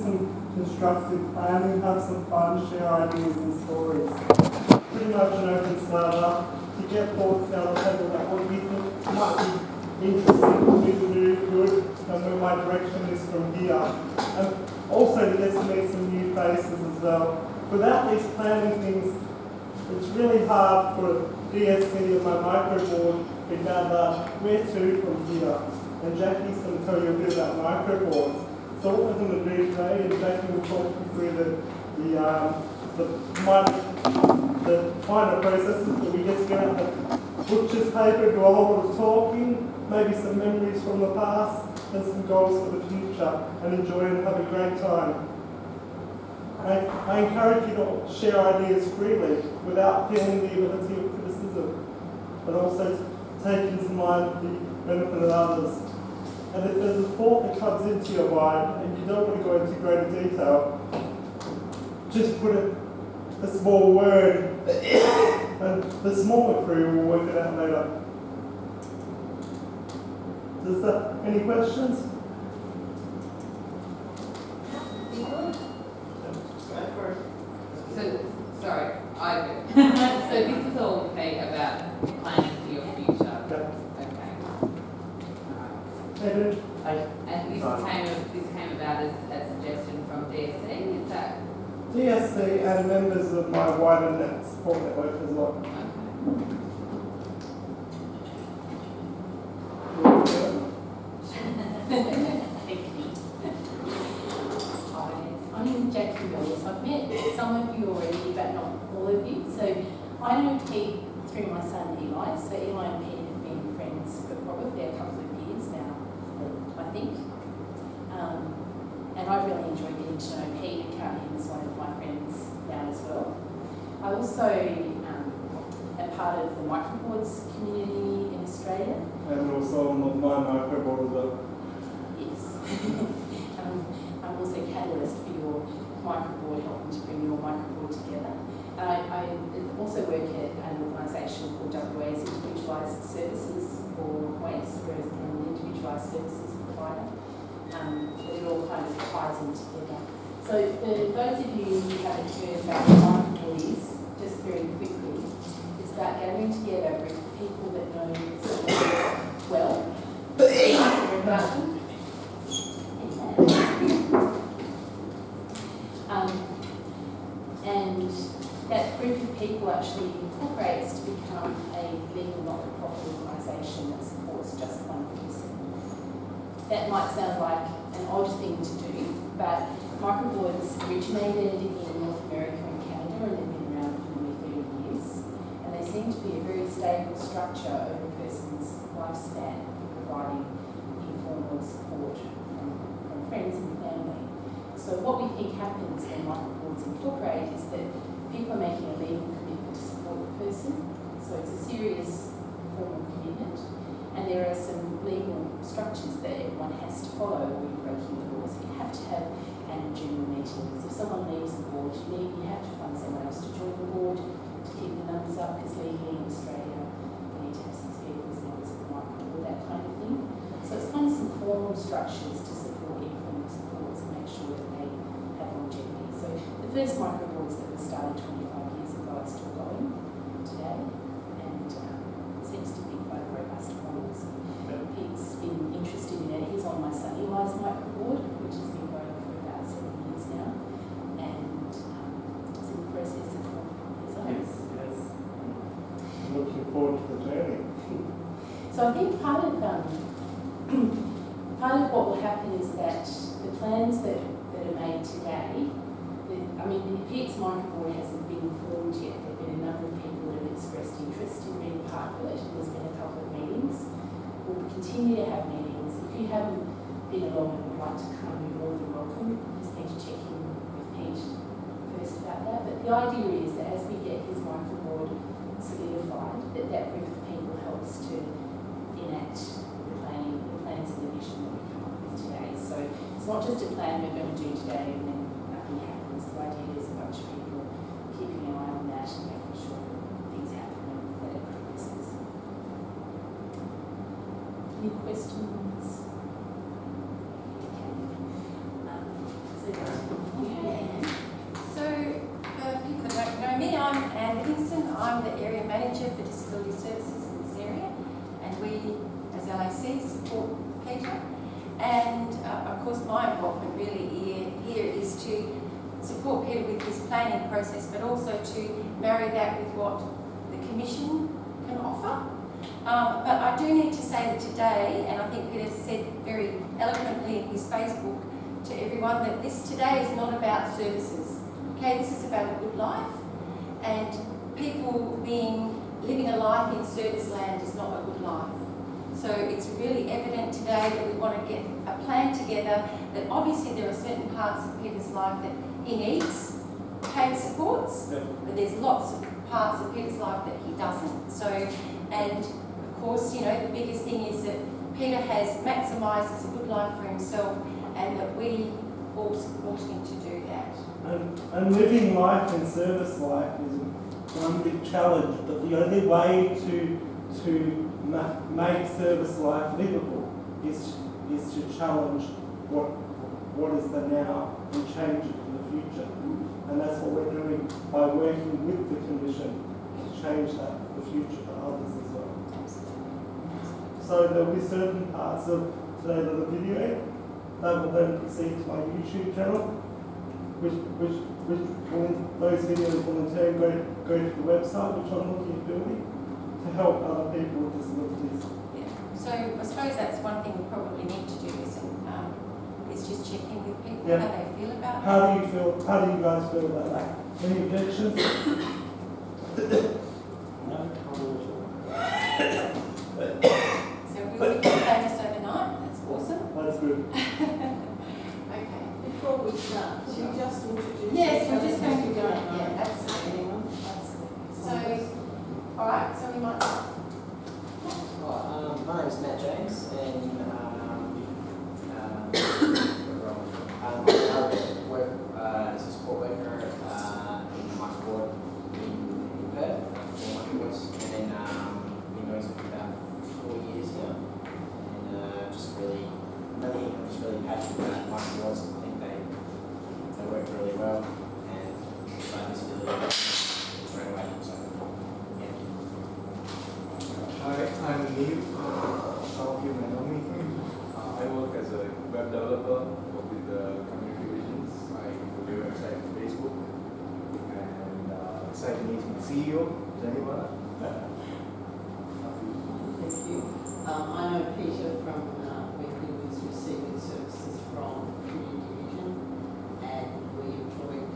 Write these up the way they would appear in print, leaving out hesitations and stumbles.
some constructive planning, have some fun, share ideas and stories. Pretty much an open slather to get thoughts down the table about what you think might be interesting for me to do good and where my direction is from here. And also to get to meet some new faces as well. Without these planning things, it's really hard for DSC and my microboard to gather where to from here. And Jackie's going to tell you a bit about microboards. So what we're going to do today is Jackie will talk you through the minor processes that we get to get out the butcher's paper, do a whole lot of talking, maybe some memories from the past, and some goals for the future, and enjoy and have a great time. I encourage you to share ideas freely without feeling the ability of criticism, but also take into mind the benefit of others. And if there's a thought that comes into your mind and you don't want to go into greater detail, just put a small word and the smaller crew will work it out later. Any questions? So, sorry, I do. So this is all okay about planning for your future? Yeah. Okay. And this came about as a suggestion from DSC, is that? DSC and members of my wider net support network as well. I'm Jackie Willis. I've met some of you already, but not all of you. So I know Pete through my son Eli. So Eli and Pete have been friends for probably a couple of years now, I think. And I've really enjoyed getting to know Pete and count him as one of my friends now as well. I also am part of the microboards community in Australia. And also on my microboard as well. Yes. I'm also catalyst for your microboard, helping to bring your microboard together. I also work at an organisation called WA's Individualised Services or WAS, whereas I'm an individualised services provider. It all kind of ties in together. So for those of you who haven't heard about what microboard is, just very quickly, it's about gathering together a group of people that know someone well. And that group of people actually incorporates to become a legal not-for-profit organisation that supports just one person. That might sound like an odd thing to do, but microboards originated in North America and Canada, and they've been around for nearly 30 years. And they seem to be a very stable structure over a person's lifespan, providing informal support from friends and family. So what we think happens when microboards incorporate is that people are making a legal commitment to support the person. So it's a serious formal commitment. And there are some legal structures that everyone has to follow or you're breaking the laws. You have to have annual general meetings. If someone leaves the board, you have to find someone else to join the board to keep the numbers up, because legally in Australia we need to have 6 people as members of the microboard, that kind of thing. So it's kind of some formal structures to support informal supports and make sure that they have longevity. So the first microboards that were started 25 years ago are still going today, and seems to be quite a robust model. So Pete's been interested in it. He's on my son Eli's microboard, which has been going for about 7 years now, and it's in the process of forming his own. Yes. I'm looking forward to the journey. So I think part of what will happen is that the plans that are made today, Pete's microboard hasn't been formed yet. There have been a number of people that have expressed interest in being part of it, and there's been a couple of meetings. We'll continue to have meetings. If you haven't been along and would like to come, you're more than welcome. You just need to check in with Pete first about that. But the idea is that as we get his microboard solidified, that group of people helps to enact the plans and the vision that we come up with today. So it's not just a plan we're going to do today and then nothing happens. The idea is a bunch of people keeping an eye on that and making sure that things happen and that it progresses. Any questions? Okay. So support Peter with his planning process, but also to marry that with what the Commission can offer. But I do need to say that today, and I think Peter said very eloquently in his Facebook to everyone, that this today is not about services. Okay, this is about a good life, and people living a life in service land is not a good life. So it's really evident today that we want to get a plan together, that obviously there are certain parts of Peter's life that he needs paid supports, but there's lots of parts of Peter's life that he doesn't. So, and of course, you know, the biggest thing is that Peter has maximised a good life for himself, and that we all support him to do that. And living life in service life is one big challenge, but the only way to make service life livable is to challenge what is the now and change it for the future. And that's what we're doing by working with the Commission to change that for the future for others as well. So there'll be certain parts of today that the video that will then proceed to my YouTube channel, which those videos will in turn go to the website, which I'm looking at building, to help other people with disabilities. Yeah. So I suppose that's one thing we probably need to do is just check in with people how they feel about How do you feel? How do you guys feel about that? Any objections? No, So if we will become famous overnight, that's awesome. That's good. Okay. Before we start, should we just introduce? Yes, we're just going to do it. Yeah, Yeah, absolutely. So, all right. So we might. my name's Matt James, and I work as a support worker in my ward in Perth for my course, and then been doing it for about 4 years now, and I'm just really passionate about my wards. I think they work really well, and I just really straight away. So yeah. Hi, I'm Neil. Some of you may know me. I work as a web developer with the community visions. I do a website on Facebook. And excited to meet my CEO, Jennifer. Thank you. I know Peter from when he was receiving services from Community Vision, and we employed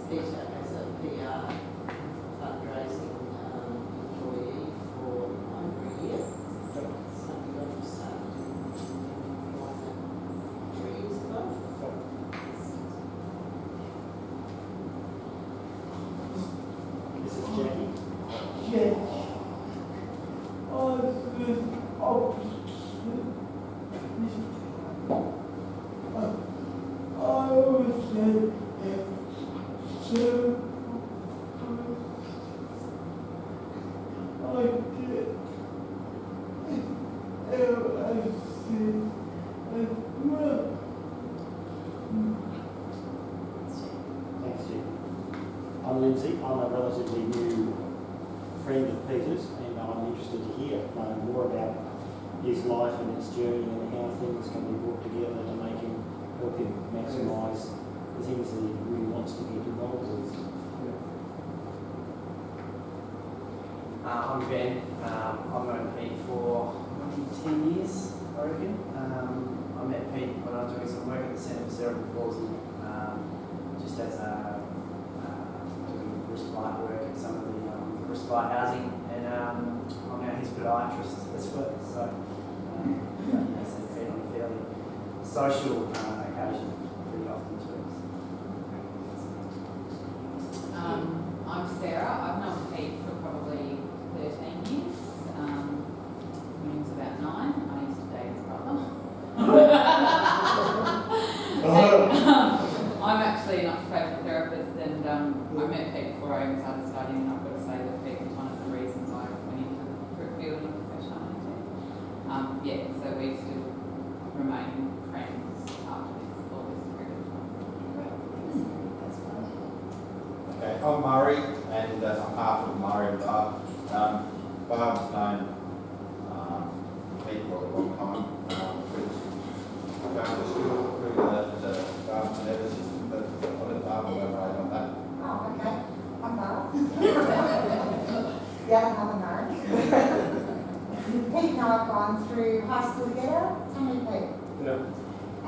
Peter as a PR fundraising employee for over a year. So we got to start employment 3 years ago. This is Jackie. Yeah. Thanks, Jim. I'm Lindsay. I'm a relatively new friend of Peter's, and I'm interested to hear more about his life and his journey and how things can be brought together to help him maximise the things that he really wants to get involved with. I'm Ben. I've known Pete for maybe 10 years, I reckon. I met Pete when I was doing some work at the Centre for Cerebral Palsy, just as doing respite work at some of the respite housing, and I'm now his podiatrist as well. So, yes, I've been on a fairly social occasion pretty often too. I'm Sarah. I've known Pete for probably 13 years. When he was about 9, I used to date his brother. I'm actually an occupational therapist, and I met Pete before I even started studying, and I've got to say that Pete was one of the reasons I went into the field of professionality. So we still remain friends after all this period of time. Okay, I'm Murray, and I'm half of Murray and Barb. Barb's known Pete for a long time. Going to school through the Barb Geneva system, but on a school together, how many people? Yeah.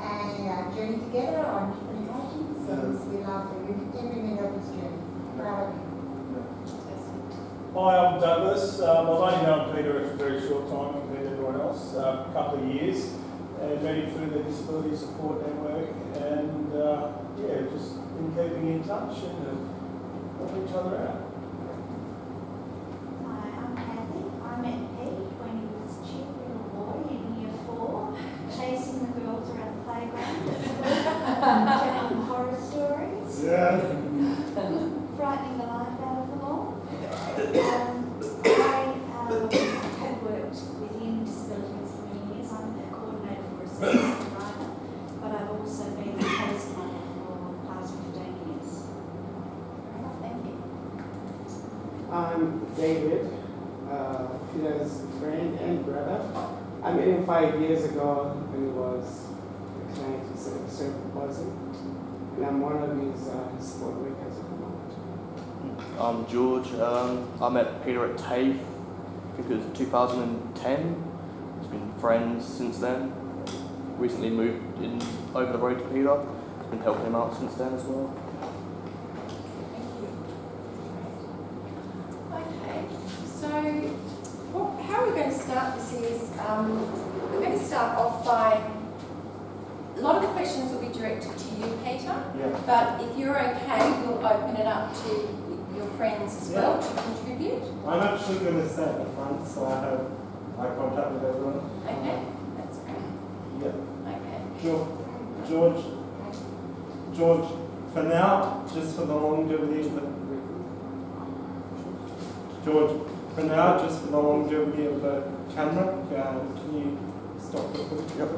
And journey together on different occasions, so we love every minute of this journey. Proud of you. Hi, I'm Douglas. I've only known Peter a very short time compared to everyone else, a couple of years, and met him through the Disability Support Network, and just been keeping in touch and helping each other out. Hi, I'm Kathy. I met Pete when he was a cheap little boy in year 4, chasing the girls around the playground, telling them horror stories, Yeah. frightening the life out of them all. I have worked within disabilities for many years. I'm the coordinator for assistance provider, but I've also been a case planner for the past 15 years. Thank you. I'm David, Peter's friend and brother. I met him 5 years ago when he was trying to set up cerebral palsy, and I'm one of his support workers at the moment. I'm George. I met Peter at TAFE, I think it was 2010. We've been friends since then. Recently moved in over the road to Peter. Been helping him out since then as well. Okay, so how we're going to start this is, we're going to start off by, a lot of the questions will be directed to you, Peter, Yeah. but if you're okay, we'll open it up to your friends as well to contribute. I'm actually going to stay at the front, so I have eye contact with everyone. Okay, that's great. Yeah. Okay. George, for now, just for the longevity of the camera, can you stop the clip? Yep.